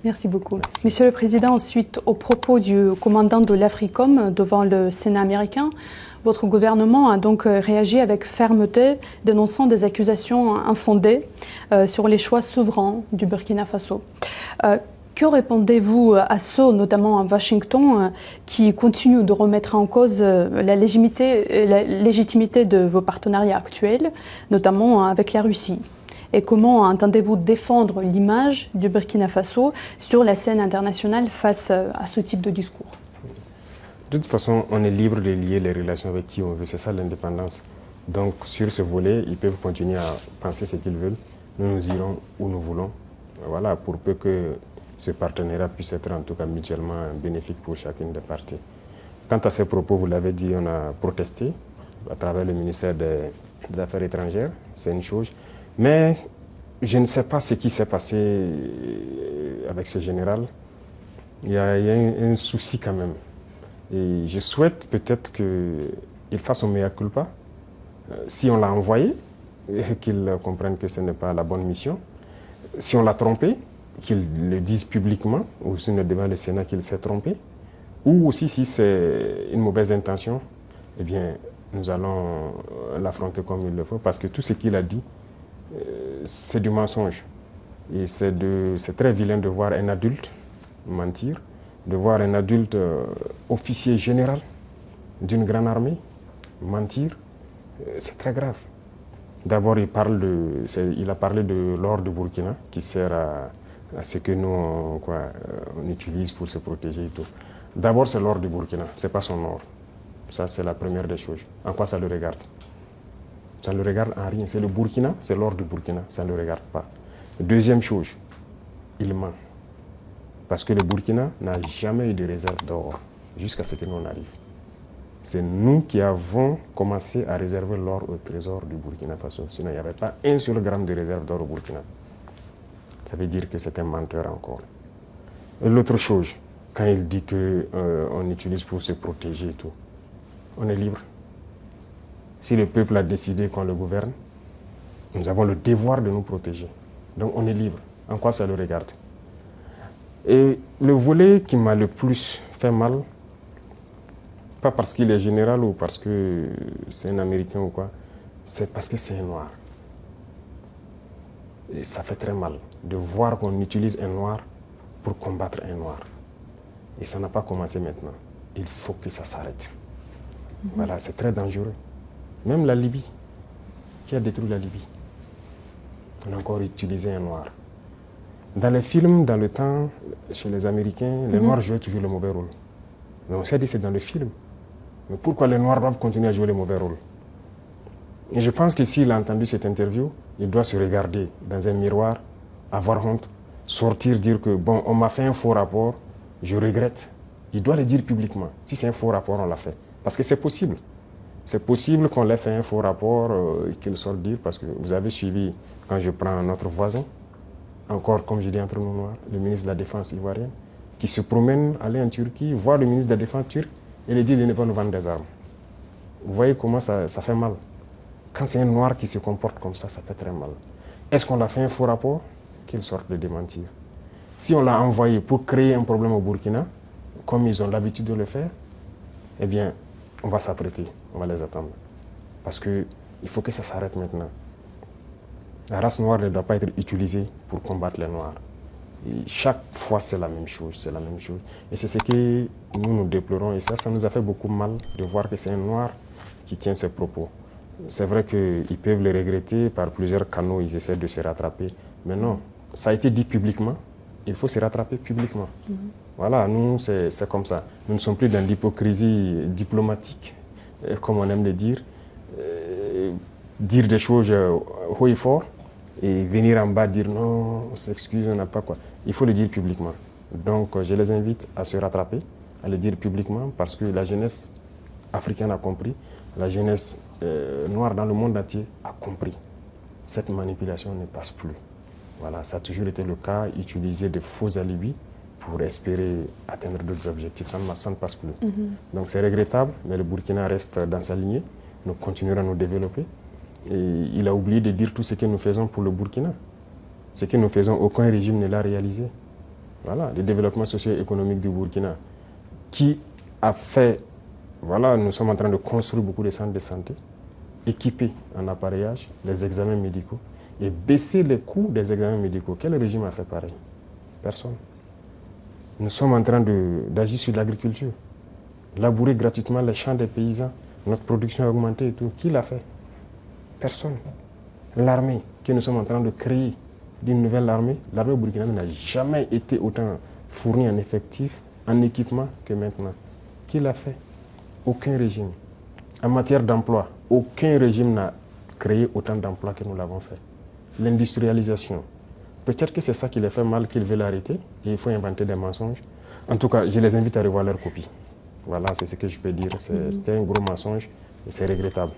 Merci beaucoup. Merci. Monsieur le Président, suite aux propos du commandant de l'Africom devant le Sénat américain, votre gouvernement a donc réagi avec fermeté, dénonçant des accusations infondées sur les choix souverains du Burkina Faso. Que répondez-vous à ceux, notamment à Washington, qui continuent de remettre en cause la légitimité de vos partenariats actuels, notamment avec la Russie? Et comment entendez-vous défendre l'image du Burkina Faso sur la scène internationale face à ce type de discours? De toute façon, on est libre de lier les relations avec qui on veut. C'est ça l'indépendance. Donc, sur ce volet, ils peuvent continuer à penser ce qu'ils veulent. Nous irons où nous voulons. Voilà, pour peu que ce partenariat puisse être en tout cas mutuellement bénéfique pour chacune des parties. Quant à ces propos, vous l'avez dit, on a protesté à travers le ministère des Affaires étrangères. C'est une chose. Mais je ne sais pas ce qui s'est passé avec ce général. Il y a un souci quand même. Et je souhaite peut-être qu'il fasse son mea culpa. Si on l'a envoyé, qu'il comprenne que ce n'est pas la bonne mission. Si on l'a trompé, qu'il le dise publiquement, ou sinon devant le Sénat qu'il s'est trompé. Ou aussi si c'est une mauvaise intention, eh bien, nous allons l'affronter comme il le faut. Parce que tout ce qu'il a dit, c'est du mensonge. Et c'est très vilain de voir un adulte mentir, de voir un adulte officier général d'une grande armée mentir. C'est très grave. D'abord, il a parlé de l'or du Burkina qui sert à ce que nous on utilise pour se protéger et tout. D'abord, c'est l'or du Burkina, ce n'est pas son or. Ça, c'est la première des choses. En quoi ça le regarde? Ça ne le regarde en rien. C'est le Burkina, c'est l'or du Burkina, ça ne le regarde pas. Deuxième chose, il ment. Parce que le Burkina n'a jamais eu de réserve d'or jusqu'à ce que nous en arrive. C'est nous qui avons commencé à réserver l'or au trésor du Burkina Faso. Sinon, il n'y avait pas un seul gramme de réserve d'or au Burkina. Ça veut dire que c'est un menteur encore. L'autre chose, quand il dit qu'on utilise pour se protéger et tout, on est libre. Si le peuple a décidé qu'on le gouverne, nous avons le devoir de nous protéger. Donc on est libre. En quoi ça le regarde? Et le volet qui m'a le plus fait mal, pas parce qu'il est général ou parce que c'est un Américain ou quoi, c'est parce que c'est un noir. Et ça fait très mal de voir qu'on utilise un noir pour combattre un noir. Et ça n'a pas commencé maintenant. Il faut que ça s'arrête. Voilà, c'est très dangereux. Même la Libye, qui a détruit la Libye, on a encore utilisé un noir. Dans les films, dans le temps, chez les Américains, les Noirs jouaient toujours le mauvais rôle. Mais on s'est dit c'est dans le film. Mais pourquoi les Noirs doivent continuer à jouer le mauvais rôle? Et je pense que s'il a entendu cette interview, il doit se regarder dans un miroir, avoir honte, sortir, dire que bon, on m'a fait un faux rapport, je regrette. Il doit le dire publiquement. Si c'est un faux rapport, on l'a fait. Parce que c'est possible. C'est possible qu'on l'ait fait un faux rapport, qu'il sorte dire, parce que vous avez suivi, quand je prends notre voisin, encore, comme je dis entre nous noirs, le ministre de la Défense ivoirienne, qui se promène, aller en Turquie, voir le ministre de la Défense turc, et lui dit qu'il ne va nous vendre des armes. Vous voyez comment ça fait mal. Quand c'est un noir qui se comporte comme ça fait très mal. Est-ce qu'on l'a fait un faux rapport? Qu'il sorte de démentir. Si on l'a envoyé pour créer un problème au Burkina, comme ils ont l'habitude de le faire, eh bien, on va s'apprêter, on va les attendre. Parce qu'il faut que ça s'arrête maintenant. La race noire ne doit pas être utilisée pour combattre les noirs. Et chaque fois, c'est la même chose, c'est la même chose. Et c'est ce que nous déplorons. Et ça nous a fait beaucoup mal de voir que c'est un noir qui tient ces propos. C'est vrai qu'ils peuvent le regretter, par plusieurs canaux, ils essaient de se rattraper. Mais non, ça a été dit publiquement, il faut se rattraper publiquement. Voilà, nous, c'est comme ça. Nous ne sommes plus dans l'hypocrisie diplomatique, comme on aime le dire. Dire des choses haut et fort, et venir en bas dire non, on s'excuse, on n'a pas quoi. Il faut le dire publiquement. Donc, je les invite à se rattraper, à le dire publiquement, parce que la jeunesse africaine a compris, la jeunesse noire dans le monde entier a compris. Cette manipulation ne passe plus. Voilà, ça a toujours été le cas, utiliser de faux alibis pour espérer atteindre d'autres objectifs. Ça ne passe plus. Donc c'est regrettable, mais le Burkina reste dans sa lignée. Nous continuerons à nous développer. Et il a oublié de dire tout ce que nous faisons pour le Burkina. Ce que nous faisons, aucun régime ne l'a réalisé. voilà, le développement socio-économique du Burkina, qui a fait, voilà, nous sommes en train de construire beaucoup de centres de santé, équipés en appareillage, les examens médicaux, et baisser les coûts des examens médicaux. Quel régime a fait pareil? Personne. Nous sommes en train d'agir sur l'agriculture, labourer gratuitement les champs des paysans, notre production a augmenté et tout. Qui l'a fait? Personne. L'armée que nous sommes en train de créer, d'une nouvelle armée, l'armée burkinabé n'a jamais été autant fournie en effectifs, en équipement que maintenant. Qui l'a fait? Aucun régime. En matière d'emploi, aucun régime n'a créé autant d'emplois que nous l'avons fait. L'industrialisation. Peut-être que c'est ça qui les fait mal, qu'ils veulent arrêter, et il faut inventer des mensonges. En tout cas, je les invite à revoir leur copie. Voilà, c'est ce que je peux dire. C'était un gros mensonge et c'est regrettable.